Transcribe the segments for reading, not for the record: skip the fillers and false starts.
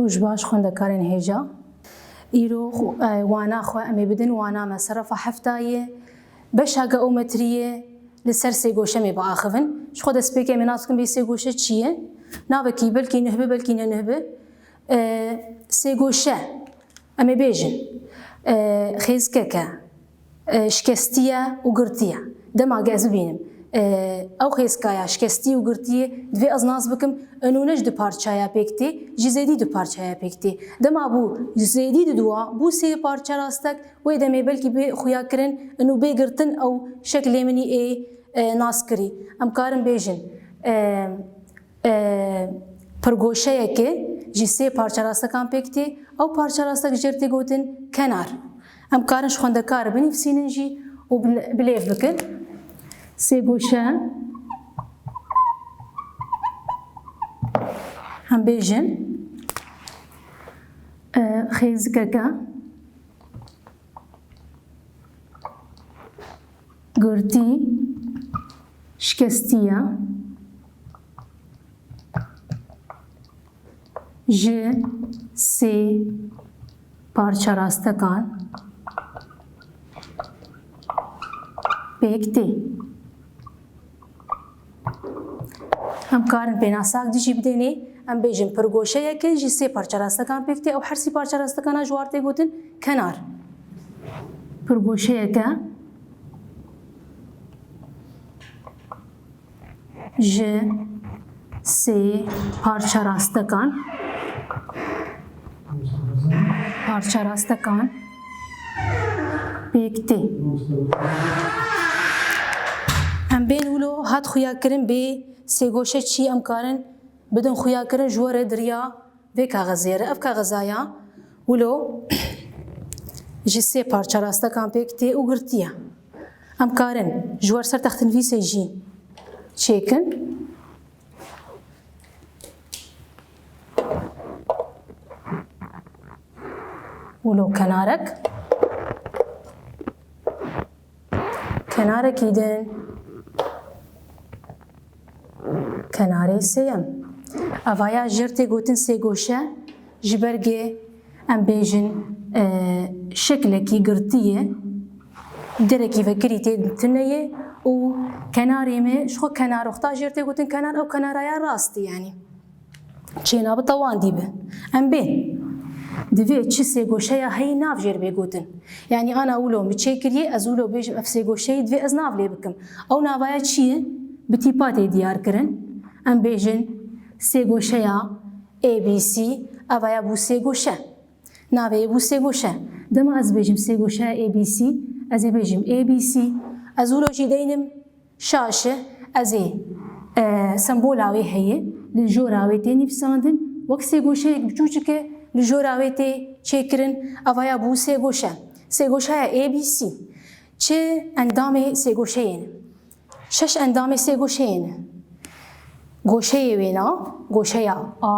روج باش خوندكارين هيجا إيرو وانا خو أمي بدن وانا مصرفة حفتاية باش هاقا أو مترية لسر سيغوشة مي بآخفن شخو دس بيكي مناسكم بي سيغوشة چية نابكي بلكي نهبه بلكي نهبه سيغوشة أمي بيجن خيزككا شكستية وقرتية دما قاز بينم او خيسكايا شكستي وقرتي دوي ازناز بكم انو نج دو پارچايا پيكتي جزيدي دو پارچايا پيكتي دما بو جزيدي دو بو سي پارچا راستك وي دمي بلكي بي خويا كرن انو بي قرتن او شكل مني اي ناسكري ام كارم بيجن پرگوشه که جی سه پارچا راستکان پيكتي او پارچا راستك جرتي گوتن كنار ام كارنش خوندكار بنفسينن جي وبليف بكن سيغوشا هم بيجن خيزككا قرتي شكستيا ج سي پارچا راستکان پيكتي هم کارن بیناساک دیجی بدینی ام بیجن پرگوشه که جی سه پارچه راستکان پکتی او هر سی پارچه راستکان جوارته گوتن کنار پرگوشه که ج سه پارچه راستکان پکتی ام بین ولو هات خویا کرن به سيغوشه چی ام کارن بدن خویا کرن جوار دریا به کاغذیره اف کاغذایا ولو جی سه پارچه راستکان پکتی او گرتیا ام کارن جوار سر تحت نویسه جی چیکن ولو کنارك يدن کناره سیم اویا جرتی گوتن سیگوشه جبرگه ام بیجن شکلکی گرتیه درکی فکری تنیه و کناری می شو کنار اختا جرتی گوتن کنار او کنارای راستی یعنی چینا بطوان دیبه ام بین دوی چی سیگوشه یا هی ناف جر بگوتن یعنی انا اولو میچکریه از اولو بیجم اف سیگوشه دوی از ناف لی بکم او ناویا چیه بتیپاتی دیار کرن ام بیجن سیگوشه یا ABC اویا بو سیگوشه ناوی بو سیگوشه دم از بیجم سیگوشه ABC از بیجم ABC از اولو جی دینم شاشه از سمبولاوی هیه لجوراوی تینی بساندن وقت سیگوشه بچوچه که لجوراوی تی چکرن اویا بو سیگوشه ABC چه اندام سیگوشه اینه شش اندام سیگوشه اینه گوشه وینا گوشه A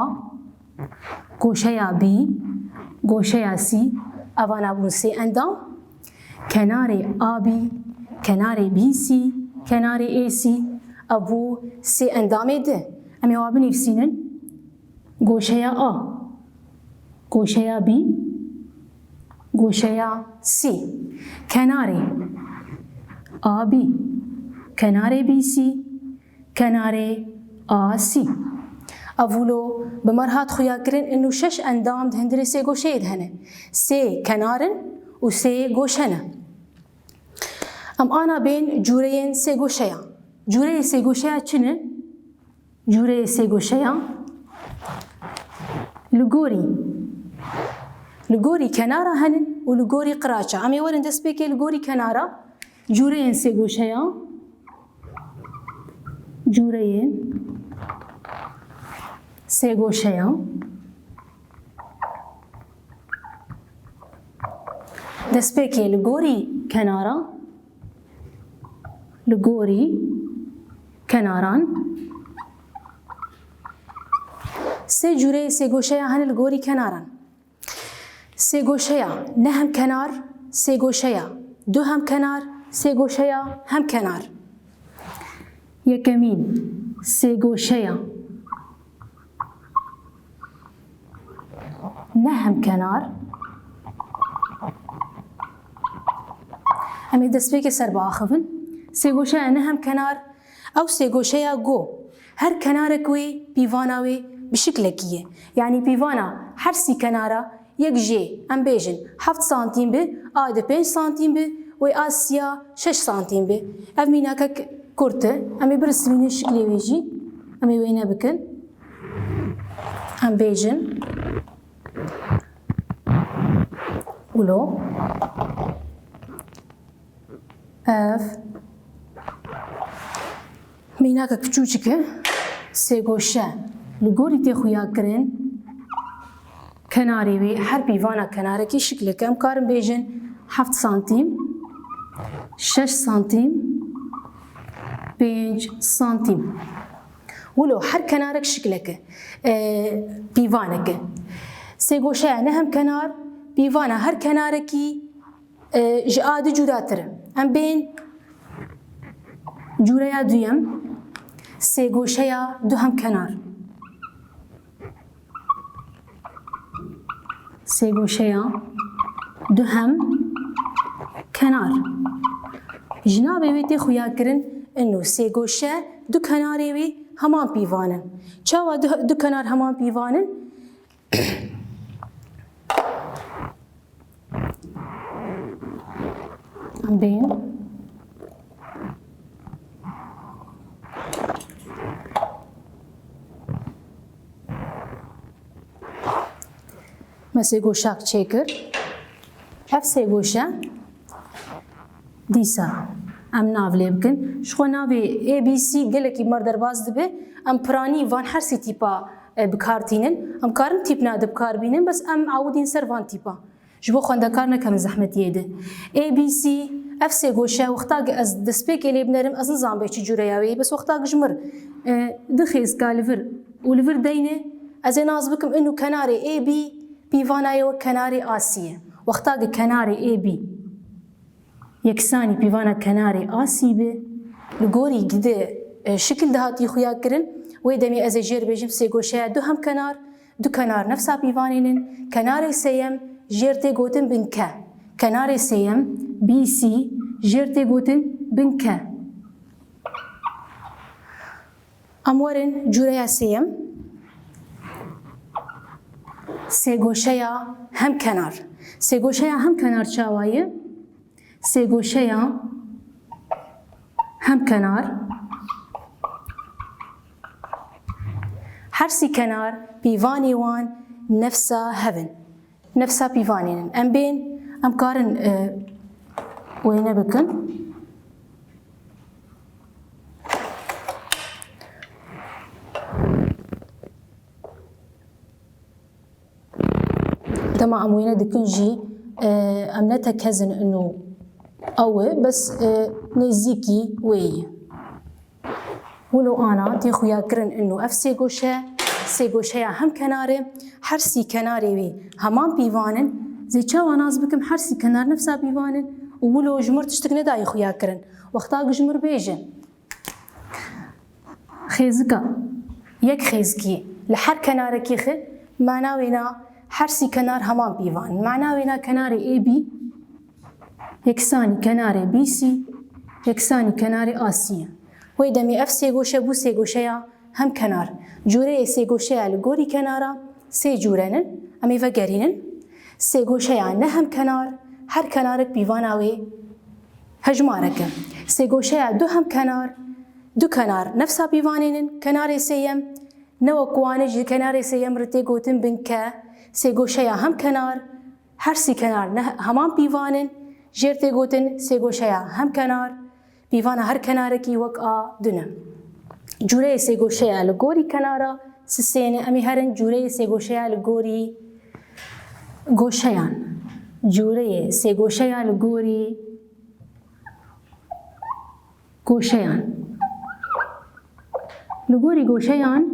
گوشه B گوشه C اوانا بون سی اندام کنار AB کنار BC کنار AC ابو سی اندام ده امی وابن نفسینن گوشه A گوشه B گوشه C کنار AB کنار BC کنار AC اولو بمرهات خویا کرن انو شش اندام دهندري سي گوشه دهنه سي کنارن و سي گوشنه ام انا بين جورين سي گوشيا جوري سي گوشيا چنه جوري سي گوشيا لغوري کنارا هنن و لغوري قراچا امي ورن دس بيكي لغوري کنارا جورين سي گوشيا جورين سه گوشه دست بکی لگوری کناران سه جوره سه گوشه هن لگوری کناران سه گوشه نه هم کنار سه گوشه دو هم کنار سه گوشه هم کنار یکمین سه گوشه نهم كنار أمي دسبيك سر باخفن سيغوشا نهم كنار أو سيغوشا جو هر كناركوي بيفاناوي بشكلكية يعني بيفانا هر سي كنارا يك جي ام بيجن 7 سنتيم بي آد 5 سنتيم بي و آسيا 6 سنتيم بي اف ميناكك كورته امي برسمين شكلي ويجي امي وينا بكن ام بيجن ولو اف ميناكك بچوچك سيغوشا لغوري تي خويا كرين كناري وي هر بيفانا كناركي شكل كم كارم بيجن 7 سنتيم 6 سنتيم 5 سنتيم ولو هر كنارك شكلك بيفانك سيغوشا نهم كنار بيفانا هر كناركي جاد جوداتر ام بين جوريا دويم سيغوشا دوهم كنار سيغوشا دوهم كنار جنابي ويتي خويا كرن انو سيغوشا دو كناري وي همان بيفانن چاوا دو كنار همان بيفانن بين ما سيغوشاك تشيكر اف سيغوشا ديسا ام ناف بكن شخو نافي اي بي سي قالك مردر باز دبي ام براني فان هر سي تيبا بكارتينن ام كارن تيب ناد بكار بينن بس ام عودين سر فان تيبا جبو خوندا كارنا كم زحمت يده اي بي سي اف سي غوشا وقتا از دسبيك اللي بنرم از نظام بيچ جورياوي بس وقتا جمر دخيز كالفر ولفر دينه از ناز بكم انه كناري اي بي بيفانايو كناري اسيا وقتا كناري اي بي يكساني بيفانا كناري آسيبه لغوري جده شكل دهاتي خويا كرن ويدمي أزجير بيجم سيغوشا دو هم كنار دو كنار نفسها بيفانينن كناري سيم جيرتي غوتن بنكا كناري سيم بي سي جيرتي غوتن بنكا أمورن جوريا سيم سيغوشا هم كنار سيغوشا هم كنار شاوايه سيغوشا هم كنار هرسي كنار بيفاني وان نفسا هفن نفسا بيفانين ام بين ام كارن وين بكن دما ام وين دكن جي ام نتكزن انه أوه بس نزيكي وي ولو أنا تي خويا كرن إنه أف سيغوشا هم كناري حرسي كناري وي همان بيفانن زي چاوا ناز بكم حرسي كنار نفسها بيفانن ولو جمر تشتك نداي خويا كرن وقتا جمر بيجن خيزكا يك خيزكي لحر كناركي خي معناوينا حرسي كنار همان بيفان معناوينا كناري اي بي يكساني كناري بي سي يكساني كناري آسيا ويدمي اف سيغوشا بو سيغوشا هم كنار جوري سيغوشا لغوري كنارا سي جورنن امي فقرينن سيغوشا نهم كنار هر كنارك بيفاناوي هجمارك سيغوشا دو هم كنار دو كنار نفسها بيفانينن كناري سيم نو كوانج كناري سيم رتي غوتن بنكا سيغوشا هم كنار هر سي كنار همان بيفانن جيرتي غوتن سيغوشا هم كنار بيفانا هر كناركي وقع دنا جوري سيغوشا لغوري كنارا سسينه امي هرن جوري سيغوشا لغوري غوشيان جوري سيغوشا لغوري غوشيان لغوري غوشيان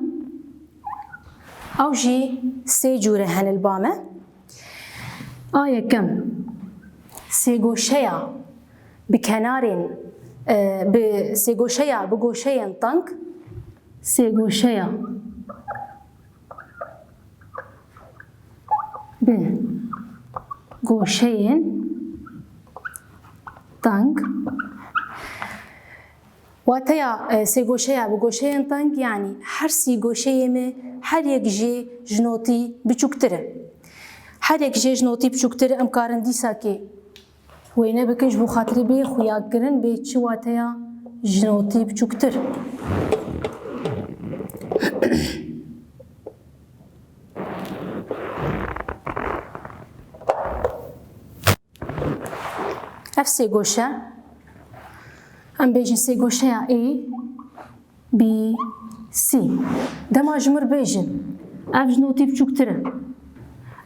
او جي سي جوري هن البامه آية كم سيغوشيا بكنارين بسيغوشيا بغوشيا طنك سيغوشيا bi goşeyên tang. Wateya sêgoşeya bi goşeyên tang yani her sî goşeyê me her yek jê ji notî biçûktir e. Her yek jê ji notî biçûktir e em karin dîsakê wêne bikin ji bo xatirê bê xuyakirin bê çi wateya ji notî biçûktir. Ev sêgoşe em bêjin sêgoşeya A, B, C. Dema ji mir bêjin ev ji notî biçûktir e.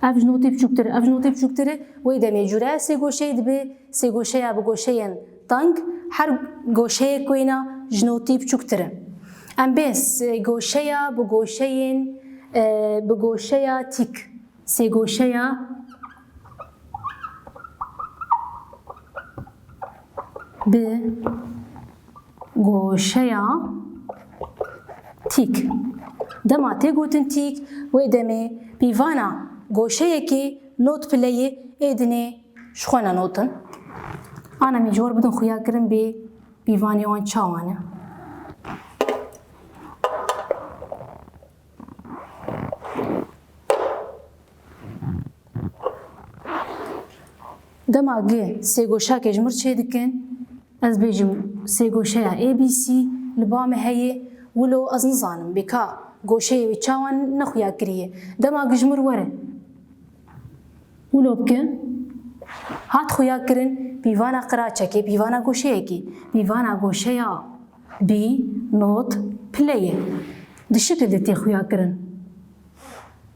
Ev ji notî biçûktir e. Ev ji notî biçûktir e wê demê cureya sêgoşeyê dibe sêgoşeya bi goşeyên tang her goşeyek wêna ji notî biçûktir e. Em bên sêgoşeya bi goşeya tîk. Sêgoşeya bi goşeya tîk. Dema tê gotin tîk wê demê pîvana goşeyekê not pileyê êdinê ji xwe notin. Ana min ji wir bidin xuyakirin bê pîvanê wan çawan e. Dema gê sêgoşakê ji mir çê dikin ez bêjim sêgoşeya ABC li ba me heye wilo ez nizanim bêka goşeyê wê çawan nexuyakiriye. Dema ji mir were wilo bike hat xuyakirin pîvana qiraçekê pîvana goşeyekê pîvana goşeya B not pileyê di şekilde tê xuyakirin.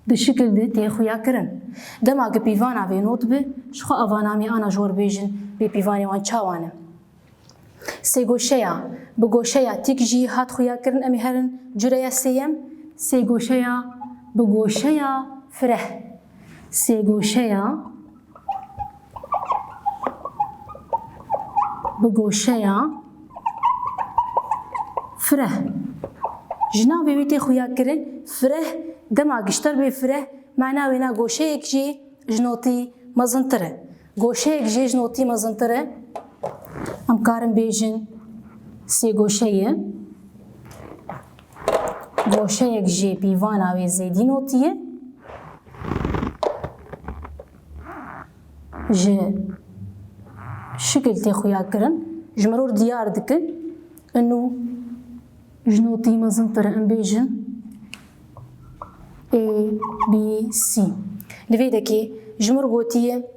Di şekilde tê xuyakirin. Dema ki pîvana vê not bi ji xwe avanamî ana ji wir bêjin bê pîvanê wan çawan e. Sêgoşeya bi goşeya tîk jî hat xuyakirin em ê herin cureya sêyem sêgoşeya bi goşeya fireh. Sêgoşeya bi goşeya fireh. Ji navê wê tê xuyakirin fireh dema gişter bê fireh mena wêna goşeyek jî ji notî mezintir e. Goşeyek jî ji notî mezintir e em karin bêjin sêgoşeyê goşeyek jî pîvana wê zêdî notî ye ji şekil tê xuyakirin ji miror diyar dikin û ji notî mezintir e em bêjin A, B, C. Li vê dekê ji mir gotiye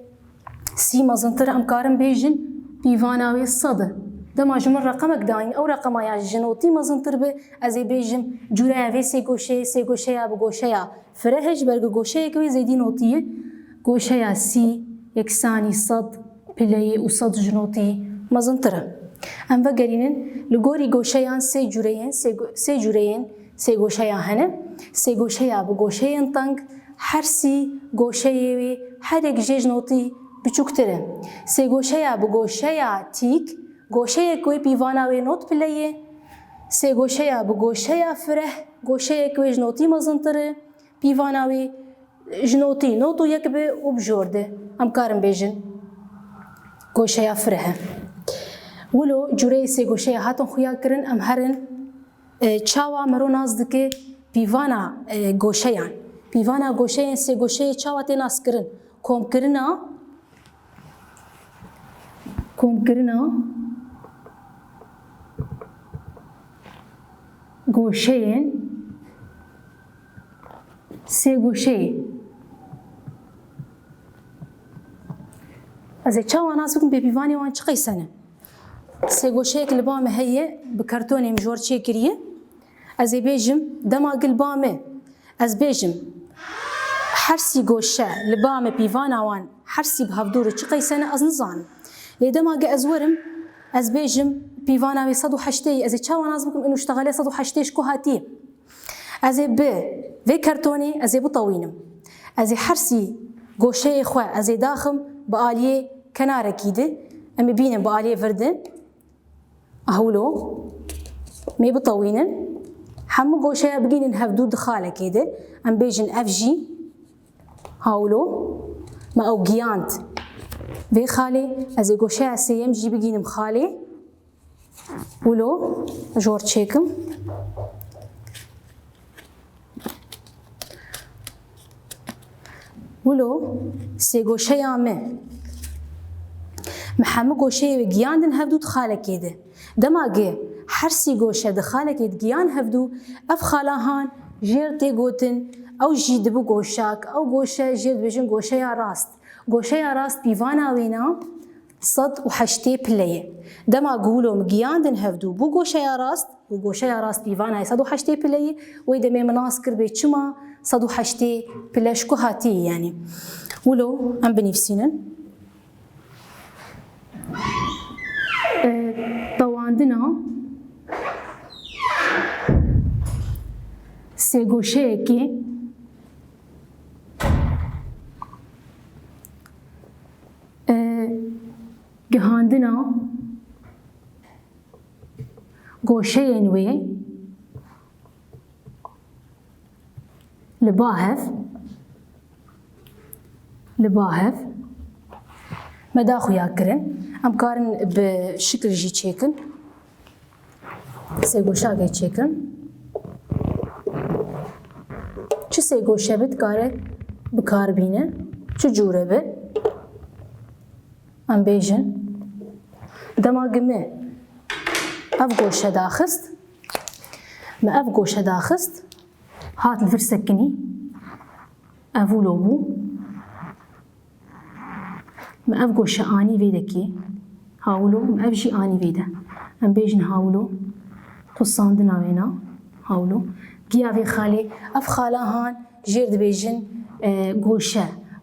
C mezintir e em karin bêjin pîvana wê sed e. Dema ji mir reqemek dayîn ew reqema ya ji notî mezintir be ez ê bêjim cureya vê sêgoşeyê sêgoşeya bi goşeya fireh ji ber ku goşeyek wê zêdî notî ye goşeya C yeksanî sed pileyê û sed ji notî mezintir e. Em vegerînin li gorî goşeyan sê cureyên sêgoşeya hene. Sêgoşeya bi goşeyên tang her sî goşeyê wê herek jê ji notî biçûktir e. Sêgoşeya bi goşeya tîk goşeyek wê pîvana wê not pileyê. Sêgoşeya bi goşeya fireh goşeyek wê ji notî mezintir e pîvana wê ji notî not û yek be û bijor de em karin bêjin goşeya fireh e. Wilo cureyê sêgoşeya hatin xuyakirin em herin çawa miro nas dike pîvana goşeyan. Pîvana goşeyên sêgoşeyê çawa tê naskirin komkirina goşeyên sêgoşeyê. Ez ê çawa nas bikim bê pîvanê wan çi qîsan e. Sêgoşeyek li ba me heye bi kartonê min ji wir çêkiriye ez ê bêjim dema li ba me ez bêjim her sî goşe li ba me pîvana wan her sî bi hevdûrê çi qîsan e ez nizanim. Lê dema ez werim ez bêjim pîvana wê 180 ez ê çawa nas bikim û ştegelê 180 ji ku hatiye. Ez ê bi vê kartonê ez ê bitewînim. Ez ê her sî goşeyê xwe ez ê daxim bi aliyê kenarekî de em ê bînin bi aliyê virdin hewlo mê bitewînin hemû goşeya bigînin hevdûr di xalekê de em bêjin ev jî هاولو ما او گیاند وی خاله از گوشه سیم جی بگینم خاله ولو جور چیکم ولو سه گوشه یامه محمد گوشه گیاندن هفدو خاله کیده دماغه هر سی گوشه دخاله کید گیان هفدو اف خاله هان جیر تی گوتن او جی دبو گوشاک او گوشه جیر بجن گوشه یا راست گوشه یا راست بیوانا وینا صد و حشته پلیه دما گولو مگیاندن هفدو بو گوشه یا راست و گوشه یا راست بیوانا صد و حشته پلیه و دمی مناس کر به چما صد و حشته پلش کو هاتی یعنی ولو ام بنفسینن طواندنا سه گوشه که گهاندنا گوشه نوی لباهف مدا خویا کرن ام کارن بشکل جی چیکن سه گوشه گی چیکن چه سه گوشه بد کاره بکار بینه چه جوره بد ام بیجن دماغمه اف گوشه داخست ما اف گوشه داخست هات نفر سکنی افولو بو ما اف گوشه آنی ویده کی هاولو ما اف جی آنی ویده ام بیجن هاولو قصاندن آوینا هاولو گیا وی خالی اف خاله هان جیر دبیجن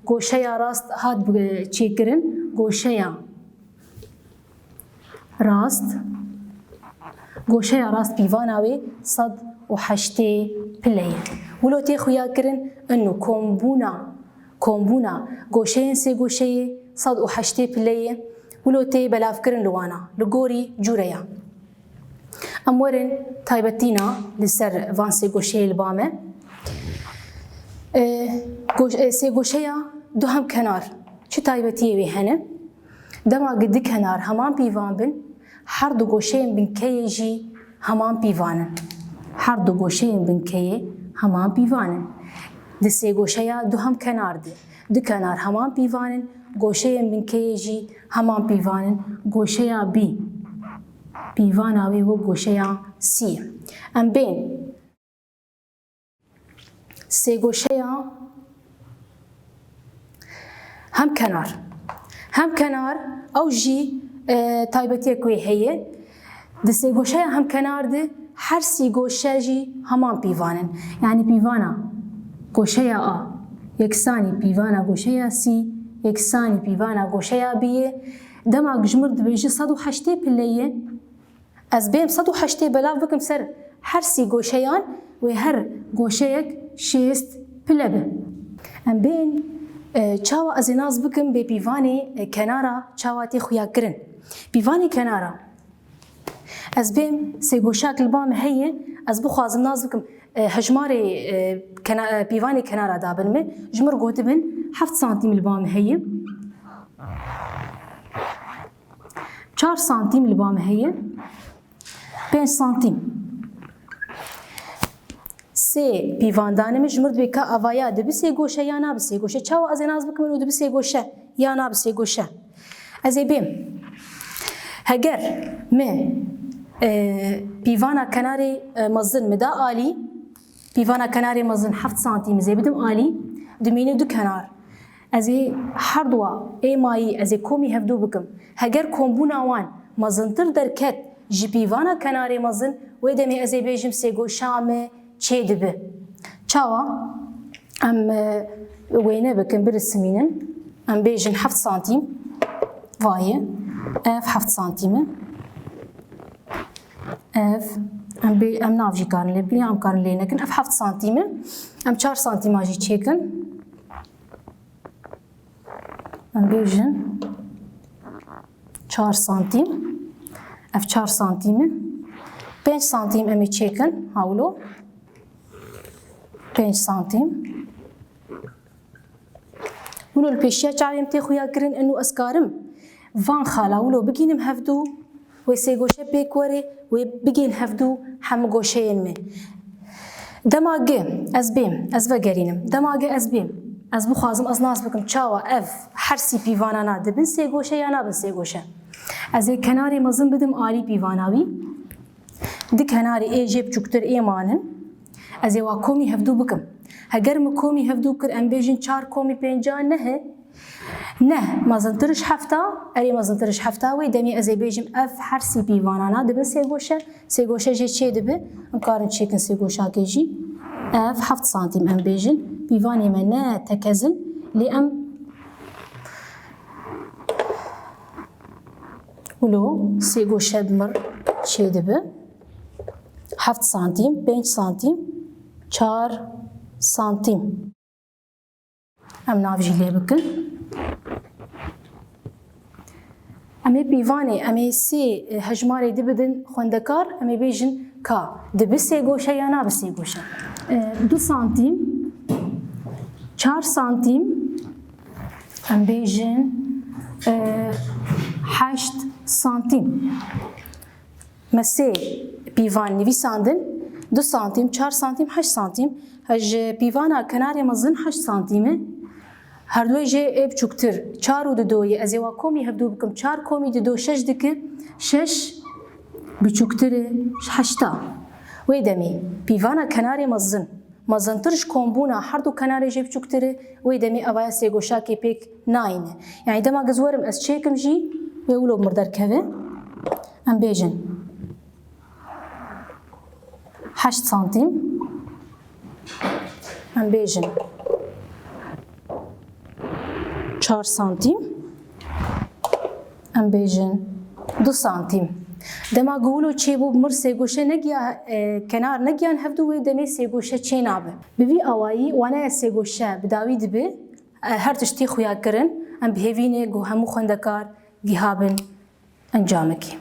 گوشه یا راست هات چی کرن گوشه یا راست بیواناوی صد و حشته پلیه ولو تی خویا کرن انو کومبونا گوشه سه گوشه صد و حشته پلیه ولو تی بلاف کرن لوانا لگوری جوریا امورن تایبتینا لسر وان سه گوشه البامه سه گوشه یا دو هم کنار چه تایبتیه وی هنه دما قد کنار همان پیوان بن هر دو گوشه بن کی جی همان پیوانن هر دو گوشه بن کی همان پیوانن د سه گوشه یا دو هم کنار ده دو کنار همان پیوانن گوشه بن کی جی همان پیوانن گوشه یا بی پیوان آوی و گوشه یا سی ام بین سه گوشه یا هم کنار او جی تایبتی کوی هیه د سه گوشه هم کنار ده هر سی گوشه جی همان پیوانن یعنی پیوانا گوشه یا آ یکسانی پیوانا گوشه یا سی یکسانی پیوانا گوشه یا بیه دما جمرد بیجی 108 پلیه از بیم 108 بلاف بکم سر هر سی گوشهیان و هر گوشه یک 6 پلبه ام بین چاوا از ناز بکم به پیوانی کنارا چاواتی خویا کرن پیوانی کنارا از بیم سه گوشاک البام هیه از بخوازم ناز بکم هجمار پیوانی کنارا دابن می جمر گوت بن 7 سانتیم البام هیه 4 سانتیم البام هیه 5 سانتیم سه پیواندانم جمرد بکا آوایا دبی سه گوشه یا ناب سه گوشه چاو از ناز بکم و دبی سه گوشه یا ناب سه گوشه از بیم هگر من پیوانا کناری مزن مدا عالی پیوانا کناری مزن 7 سانتیم زیبدم عالی دمینه دو کنار از هر دوا ای مایی از کومی هفدو بکم هگر کومبونا وان مزنتر درکت جی پیوانا کناری مزن و دمی از بیجم سه گوشامه چه دبه چاوا ام وینه بکن برسمینن ام بیجن 7 سانتیم وایه اف 7 سانتیمه اف ام نافجی کارن لی بلی ام کارن لی نکن اف 7 سانتیمه ام 4 سانتیم آجی چیکن ام بیجن 4 سانتیم اف 4 سانتیمه 5 سانتیم امی چیکن هاولو 5 سانتیم ولو البيشيا چاویم تی خویا کرن انو اسکارم وان خالا ولو بگینم هفدو و سه گوشه بیکوره و بگین هفدو هم گوشه اینمه دماغه از بیم از وگرینم دماغه از بیم از بخوازم از ناس بکم چاوا اف حرسی پیوانا نا دبن سه گوشه یا نبن سه گوشه از کناری مزن بدم آلی پیواناوی دی کناری ای جیب چکتر ایمانن از وا کومی هفدو بکم هگر مکومی هفدو کر ام بیجن 4 کومی 5 نه نه مازنترش هفتا اری مازنترش هفتا وی دمی از بیجم اف حرسی پیوانانا دبن سه گوشه جه چه دبه ام کارن چیکن سه گوشه کیجی اف 7 سانتیم ام بیجن پیوانی من نه تکزن لی ام ولو سه گوشه بمر چه دبه 7 سانتیم 5 سانتیم 4 سانتیم ام نافجی لی بکن امی پیوانی امی سی هجماری دی بدن خوندکار امی بیجن کا دبی سه گوشه یا نه بسی گوشه 2 سانتیم 4 سانتیم ام بیجن 8 سانتیم مسی پیوان نویساندن 2 سانتیم 4 سانتیم 8 سانتیم هج پیوانا کناری مزن 8 سانتیمه هر دوی جه اب چوکتر 4 و دوی از یوا کومی هفدو بکم 4 کومی دو 6 دکه 6 بچوکتر 8 وی دمی پیوانا کناری مزنترش کومبونا هر دو کناری جه بچوکتر وی دمی اوای سه گوشا کی پیک ناینه یعنی دما گزورم از چیکم جی و اولو مردر کوه ام بیجن 8 سانتیم ام بیجن 4 سانتیم ام بیجن 2 سانتیم دما گولو چه بو مر سه گوشه نگیا کنار نگیان هفدو و دمی سه گوشه چه نابه بوی اوایی وانا سه گوشه بداوی دبه هر تشتی خویا کرن ام بهوینه گو همو خوندکار گیهابن انجامکی